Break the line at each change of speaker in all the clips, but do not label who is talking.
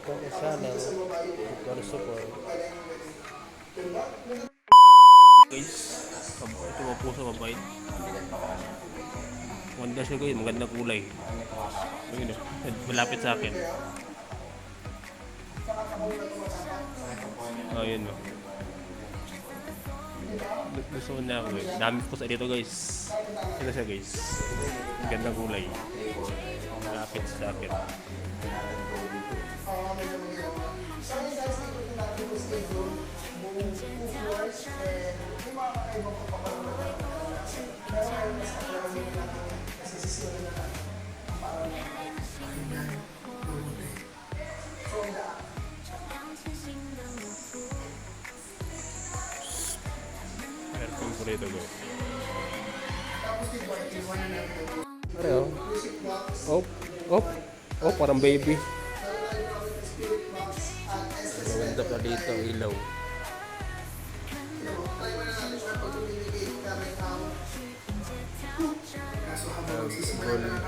Ito isa lang. Para support. Guys, ito mga puso mabait. Maganda siya guys, magandang kulay. Ayun, malapit sa akin. Oh, yun o. Gusto ko na ako eh. Dami ko sa dito guys. Ito siya guys. Magandang kulay. Malapit sa akin. Aircon ko rito guys. Ano? Oh, oh, oh, parang baby. Maganda pa dito ang ilaw. Gold light.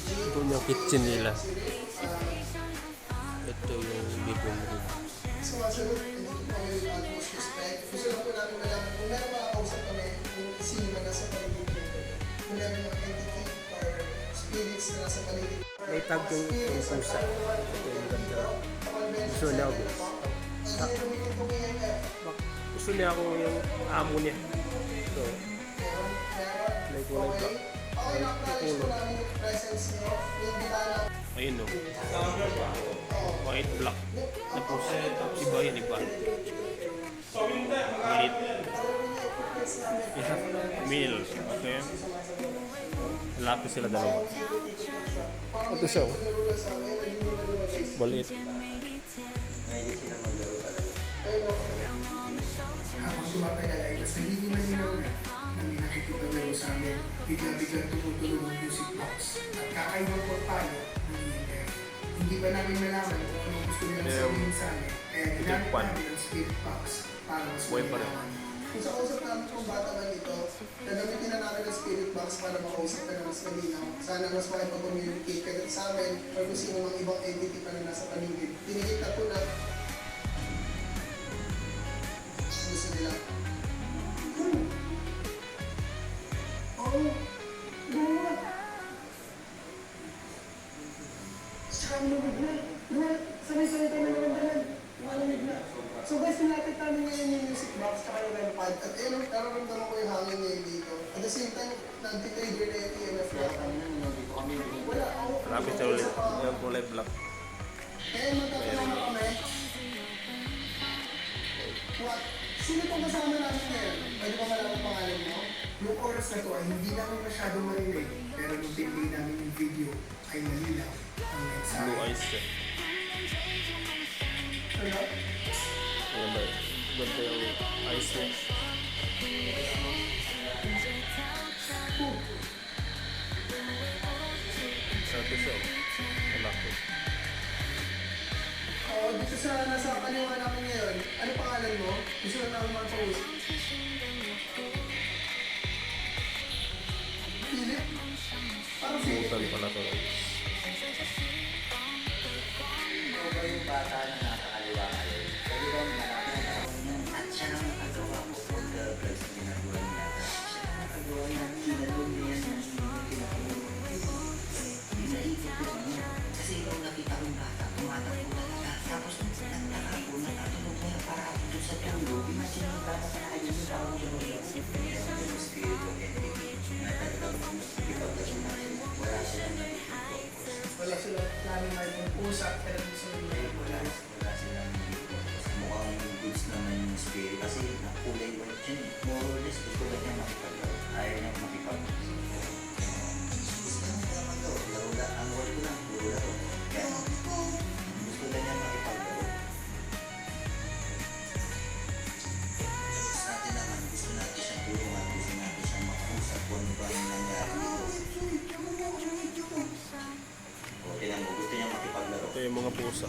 Ito yung kitchen nila. Ito yung living room. May tag yung pusa. Ito yung ganda. Gusto niya ako. Gusto niya ako yung amo niya. Ito. May kulay black. May kulay. Ayun no. White black. Tapos iba yun iba. Minute. Isa. Mil. Okay. Lapis sila dalawa. Ito siya. Balit.
Habang tumatagal ay mas nagiging malinaw na may nakikita laro sa amin, bigla-biglang tumutulong ang music box at kakaibang portalo ng EMF. Hindi pa namin nalaman kung anong gusto nilang sabihin sa amin, kaya ginamit namin ang spirit box para mas malinawan. Kung sa kausap namin kung bata man ito, gagamitin na namin ang spirit box para makausap na mas malinaw. Sana mas makipag-communicate kagat sa amin or kung sino mang ibang entity pa na nasa paligid. Tinigit na po na gusto nila. Oh, gano'n. Saka lumig na. Sanay-sanay tayo na naman dalan. Malamig na. So guys, nilapit namin ngayon yung music box tsaka yung REM pad. At ayun, nararamdaman ko yung hangin ngayon dito. At the same time, nag-trigger na yung EMF na. Wala ako.
Lapis siya ulit. Yung kulay black.
Eh, magtatanong na kami. What? Sino itong kasama namin ngayon? Pwede ba malaman pangalan mo? Yung oras na to ay hindi namin masyadong marinig. Pero nung pinili namin yung video ay nalilaw ang mensahe.
Blue eyes siya.
Ano?
Maganda. Maganda yung eyes niya. Sabi siya. Malaki.
Dito sa nasa kaliwa namin ngayon, ano pangalan mo? Gusto na namin mag-post. Philip? Parang Philip.
Butan pala to.
Ito ba yung bata na nasa kaliwa ngayon? Pwede ba malapit na ako niyan? At siya lang nakagawa ko for the drugs na ginagawa niya. Siya lang nakagawa niya. Kinalong niya yan. Pinaikot ko niya. Kasi ikaw nakita kong bata, tumatakbo talaga. Tapos nagtaka ko, natutulog niya para ako doon sa tulog. Imagine yung bata na ayun yung tawag niya. Yung spirit of entity na talagang ipagdating natin. Wala silang nakikita.
Wala sila namin may pag-usap, pero gusto nila
Wala silang kasi mukhang goods naman yung spirit kasi nakulay white yun. More or less gusto ba niya makipag-laro? Ayaw niya makipag-laro. Laro ang word ko lang, puro laro. Kaya gusto ba niya makipag-laro? Sa atin naman, gusto natin siyang tulungan, gusto natin siyang makausap kung ano ba yung nangyari dito. O, tinan mo, gusto niya makipaglaro.
Ito yung mga pusa.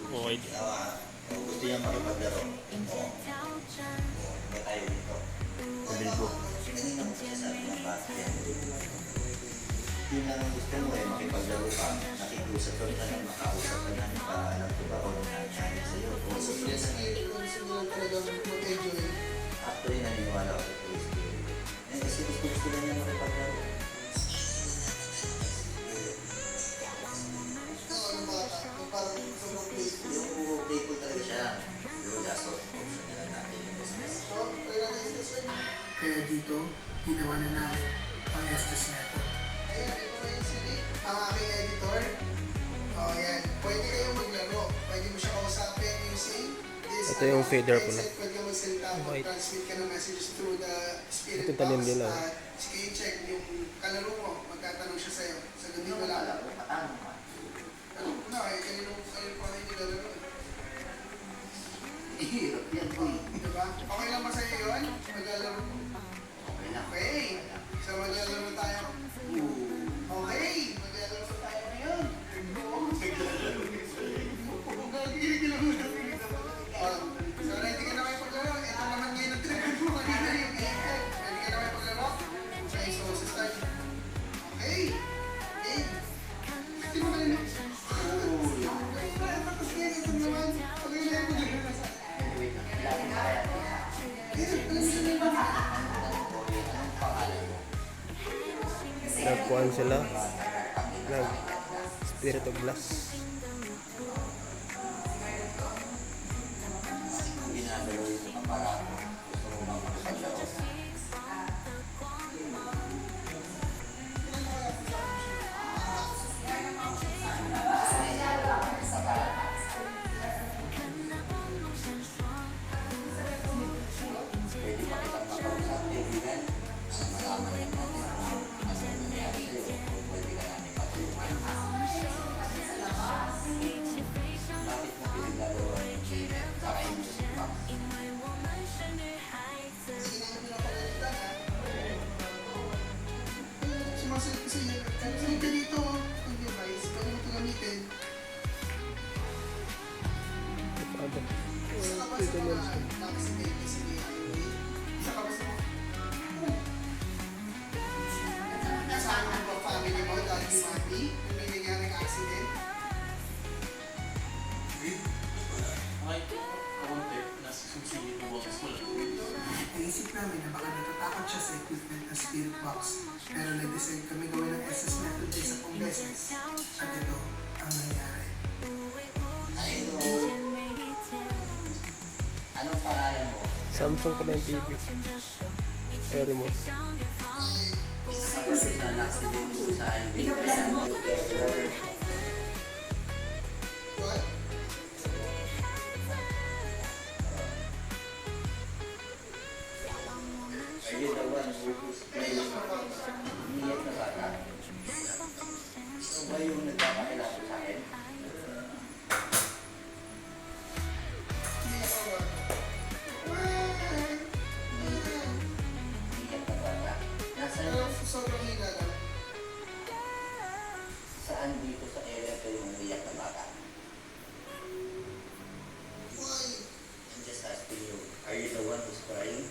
Okay.
Gusto niya makipaglaro. Ba tayo dito?
Maligo.
Kanina ko sinasabi ng bakit yan. yun lang ang gusto mo makipaglaro ka, nakikusap ka na, makausap ka na, alam ko ba kung ano nangyari sa'yo. O
So, yes, gusto nyo lang talagang mag-enjoy.
actually, naniniwala ako sa Holy Spirit. Kasi gusto na niya makipaglaro.
Ano bata, yung parang sobrang playful.
Yung playful talaga siya. Pero just of course, na natin yung business.
Kaya dito, ginawa na namin ang Estes Method. Ayan, ito na yung CD, ang aking editor. O, ayan. Pwede kayong maglaro. Pwede mo siya kausapin using this.
Ito yung fader ko na.
Pwede ka magsalita,
White.
mag-transmit ka ng messages through the spirit
Ito talim
box.
nila.
Sige, check yung kalaro mo. Magtatanong siya sa'yo. Sagutin mo lang.
Alam ko, paano ka?
Ano na, kanino pa kayo nilalaro.
Hirap yan, boy.
Diba? Okay lang ba sa'yo yun? Maglalaro mo.
Okay lang.
Okay. So maglalaro tayo. Okay. Maglalaro tayo ngayon. So ready ka na kayo paglaro? Ito naman ngayon ang trigger mo kanina yung game. Ready ka na kayo paglaro? Okay, so sa start. Okay. Okay. Sino ka rin? Tapos ngayon, ito naman. Okay na yung maglaro sa
Wait lang. Lagi kaya.
alam mo siya na
Nagkuhan sila. Nag Spirit of Glass.
Ginagalaw yung mga para gusto mo makapaglaro. Pwede pa kitang makausap, kaibigan. Malaman lang natin kung ano nangyari sa'yo. Pwede ka namin matulungan. Bakit mo pinaglalaroan yung game? Saka yung music box?
Sige na yung pinapagalitan ha. Sumasalit kasi yun. Sumasalit ka dito. Ang device. Pwede mo ito gamitin.
Ano?
Isa ka ba sa mga nakasimate kasi isa ka ba sa mga kasama mo ba family mo dahil yung mati kung may nangyaring accident?
Ay, kaunti. Nasa susunod ng boses ko lang.
Naisip namin na baka natatakot siya sa equipment ng spirit box. Pero nag-decide kami gawin ng SS method sa pang beses. At ito ang nangyari.
Anong pangalan mo?
Samsung ko na yung TV. Pero remote.
Kasi na accident ko sa highway.
What?
Are you the one who's playing umiyak na bata? So ba yung nagpapakilala sa akin?
Hindi ako ba?
Umiyak na bata.
Pero sobrang hina lang.
Saan dito sa area ito yung umiyak na bata?
Why?
I'm just asking you, are you the one who's crying?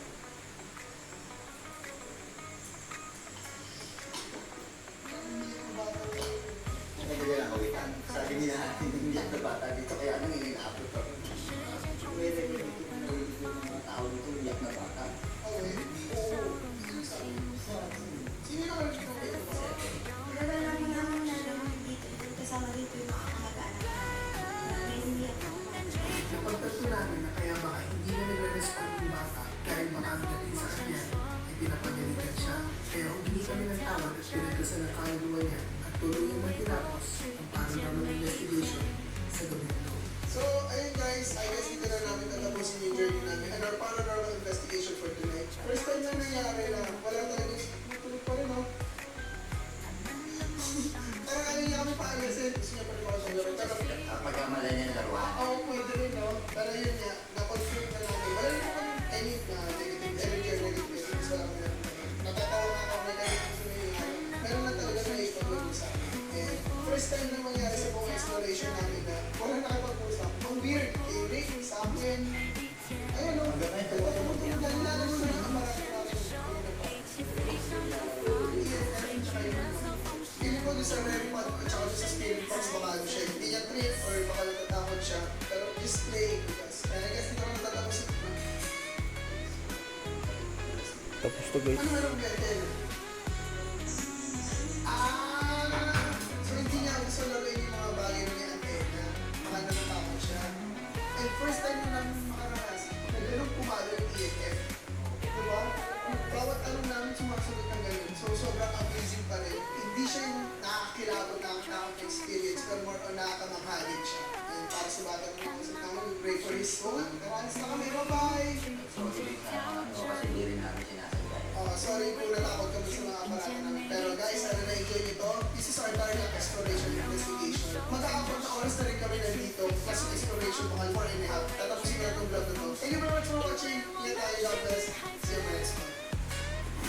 Nagagawin ang kawitan. Sabi niya natin yung umiyak na bata dito, kaya anong inilaapot ko? May narinig yung mga tao dito umiyak na bata.
Okay. Oo. Sino na kayo dito?
Nagalaman namin na naman dito, kasama dito yung mga kamag-anak namin. May umiyak ako.
Napagtanto namin na kaya baka hindi na nagre-respond yung bata dahil baka ang dating sa kanya ay pinapagalitan siya. Kaya humingi kami ng tawad at pinagdasal ang kaluluwa niya at tuloy yung matapos ang paranormal investigation sa gabi ito. So, ayun guys, I guess dito na namin natapusin yung journey namin and our paranormal investigation for tonight. First time na nangyari na wala talagang tulog pa rin, no? Pero ayaw niya kami paalisin. Gusto niya pa rin ako sa laro.
Pagkamala niya ng laruan.
Oo, pwede rin, no? Pero yun nga, na-confirm na namin. Wala rin naman any negative energy or negative messages. Wala kami natatawa nga ako, may negative sumili. Meron na talaga na ipag-usap. And first time na mangyari sa buong exploration namin na wala nakapag-usap. Ang weird, kay Rick, sa akin. Ayun, no?
Hanggang ngayon,
Dahil lalo mo na ang marami namin. Feeling sa Mary Pod at saka doon sa Spirit Box, baka ano siya, hindi niya trip or baka natatakot siya. Pero just play because, and I guess hindi naman natatapos ito.
Tapos to guys.
Ano meron ganyan? So hindi niya gusto laruin yung mga bagay na may antena. Baka natatakot siya. And first time na namin makaranas, na ganun pumalo yung EFF. Diba? Bawat anong namin sumasagot ng ganun. So sobrang amazing pa rin. Hindi siya yung nakakilabot, nakaka-experience, pero more on nakakamahalit siya. And para sa bata ng mga kasat namin, we pray for his soul. Karanas na kami, bye-bye!
Kasi hindi rin namin sinasagot.
Sorry kung natakot kami sa mga aparate namin. Pero guys, ano na-enjoy nito? This is our Tarlac Exploration Investigation. Mag-aapot na oras na rin kami nandito. Plus yung exploration mga 4.5. Tatapusin ko na itong vlog na to. Thank you very much for watching. Ingat tayo, God bless. See you next one.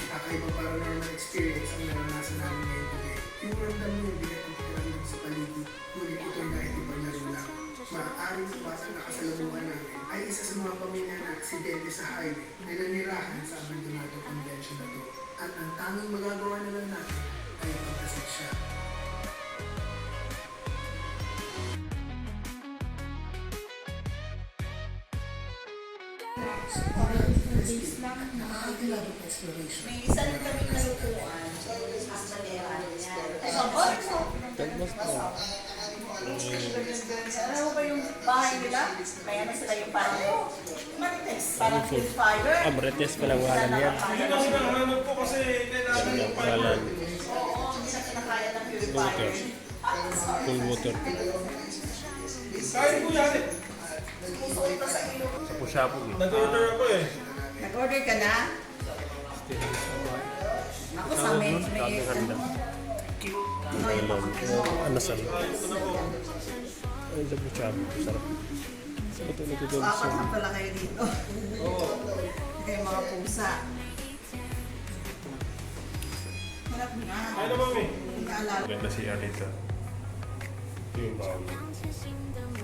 Kakaibang paranormal experience ang naranasan namin ngayon today. Yung ramdam mo yung bigat ng pakiramdam sa paligid. Ngunit ito'y kahit ibang laro lang. Maaaring iwasan na kasalubungan namin ay isa sa mga pamilya na aksidente sa highway na nanirahan sa Abandonado Convention na to. At ang tanging magagawa na lang natin ay ipagkasal siya. Exploration.
May isa rin kami nalutuan. Actually, ano yan. Ay, babalik mo. Ano ba yung bahay nila? May ano sila yung parang marites. Parang fire.
Marites pala walan yan.
Hindi kasi nahanap ko kasi kailangan yung
Walan.
Oo, hindi na kinakaya ng
Water.
purifier.
Full water.
Kain ko yan eh.
Susuot na sa ilong.
Sa pushapo eh.
Nag-order ako eh.
Nag-order ka na? Ako sa amin, may
Handa. Anasal. Ay, sa pushapo. Sarap. Sarap ito nagagawin sa...
apat na pala kayo dito. Kayo mga pusa. Harap na.
Kain na mami.
Hindi ka alala.
Maganda siya dito. Ito yung bahay.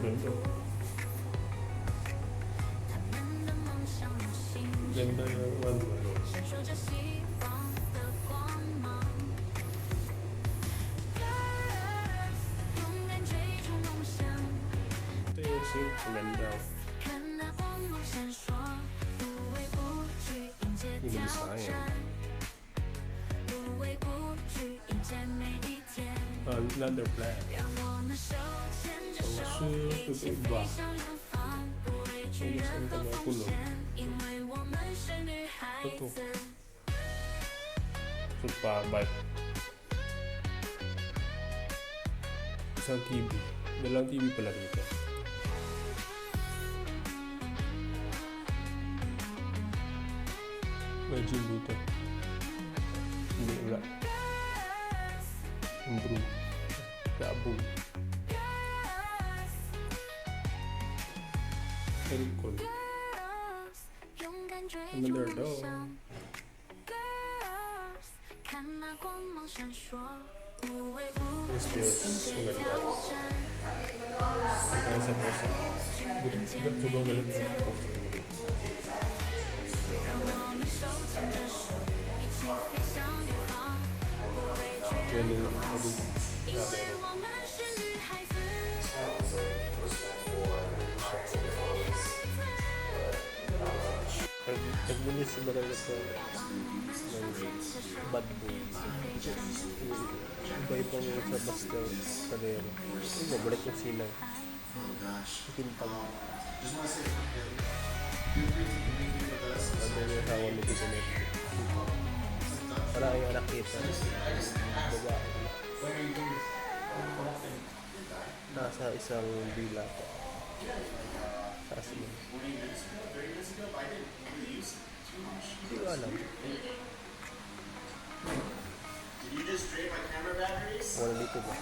Ganda. Ganda yung ano. Ito yung sink. Ganda. Yung design. Another plan. So, ito iba. So, saan ka mga kulong? Ito. So, pa-bike. Isang TV. Dalang TV pala dito. May gym dito. Hindi wala. Yung broom. Dabong. Very cool. Another door. This feels maganda. Kaya sa puso. Good to go galing sa puso. Galing abog. Nagmunis sila kayo sa bad boy. Iba-ibang sa Bastel Calero. Babalik yung sinang. Pintang. Ano yung hawa ni Tito Neto. Wala yung anak kita. Babae. Nasa isang bila pa. Taas mo. Hindi ko alam. Wala dito ba?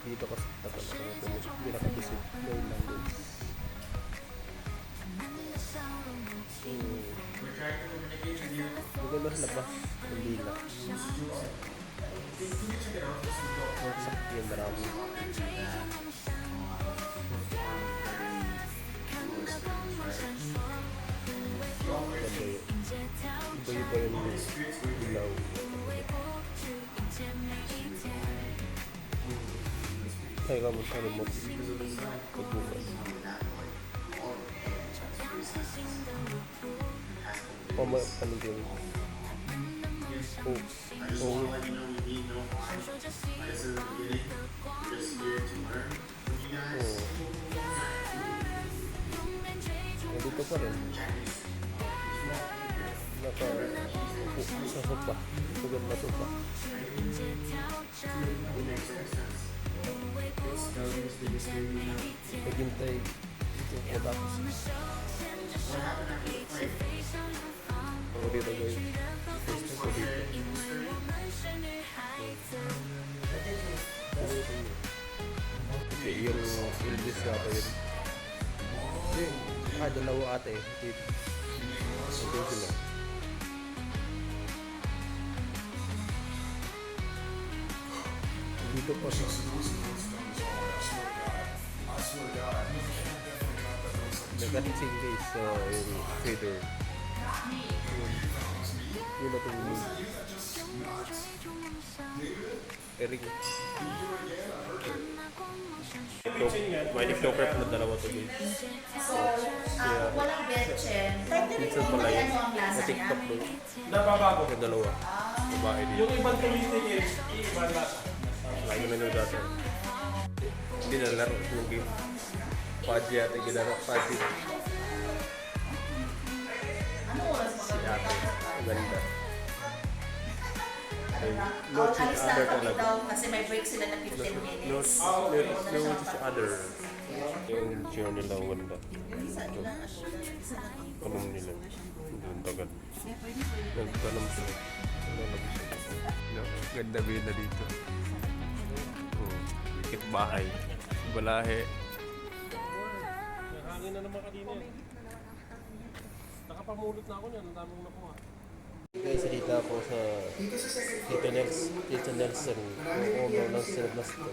Dito kasi tagal ako. Hindi nakabisit. Gawin lang guys. Maganda sa labas. Hindi na. Masakyan marami. Ganda yun. Iba yung ilaw. Ay, kamot sa remote. Pagbukas. Paligyan. Oh. Dito pa rin. Sa sopa. Sugan na sopa. Naghintay ito ko tapos. Ako dito guys. Gusto ko dito. Okay, yung eldest nga pa yun. Dalawa ate. Dito. Dito sila. Dito pa siya. Nag-atising guys sa yung feather. Yun na itong Eric. May TikToker na dalawa to guys.
So, walang betchen.
Minsan pala yun.
Ano ang lasa
Sa
niya?
TikTok doon.
Nababago.
Yung dalawa. Babae din.
Yung ibang community is iba lasa.
Lagi na nyo dati. Hindi na laro yung game. Paji ate, ginaro. Paji.
Ano oras
Si ate. Ang ganda. Ay,
Oh,
notes each
alis na
other
kami
talaga.
daw kasi may break sila ng 15 minutes.
Notes each other. Yung chair nila ang ganda. Anong nila? Hindi ang tagal. Nagtanong sila. Ganda bida dito. Ikit bahay. Balahe.
Hangin na naman kanina. Nakapamulot na ako niyan. Ang dami kong nakuha.
Guys, dito ako sa Tito Nelson. Yung owner ng Silvestre.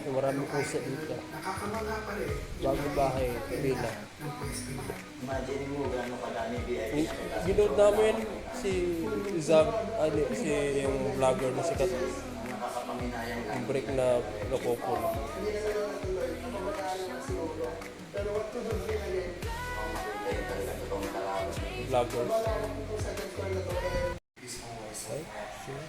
Yung maraming pusa dito.
Nakakamangha pa rin.
Bagong bahay, villa.
Imagine mo gano'ng kadami VIP.
Ginood namin si Zab, si yung vlogger na sikat.
Nakakapaminayang
Yung break na nakopon. Vlogger. Ay, shit.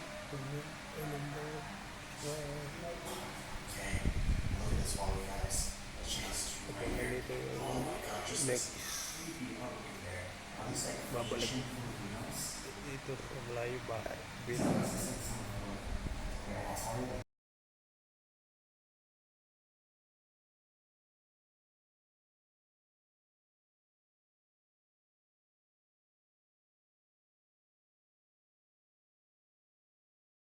Dito yung next. Babalik. Dito, malayo ba? Villa.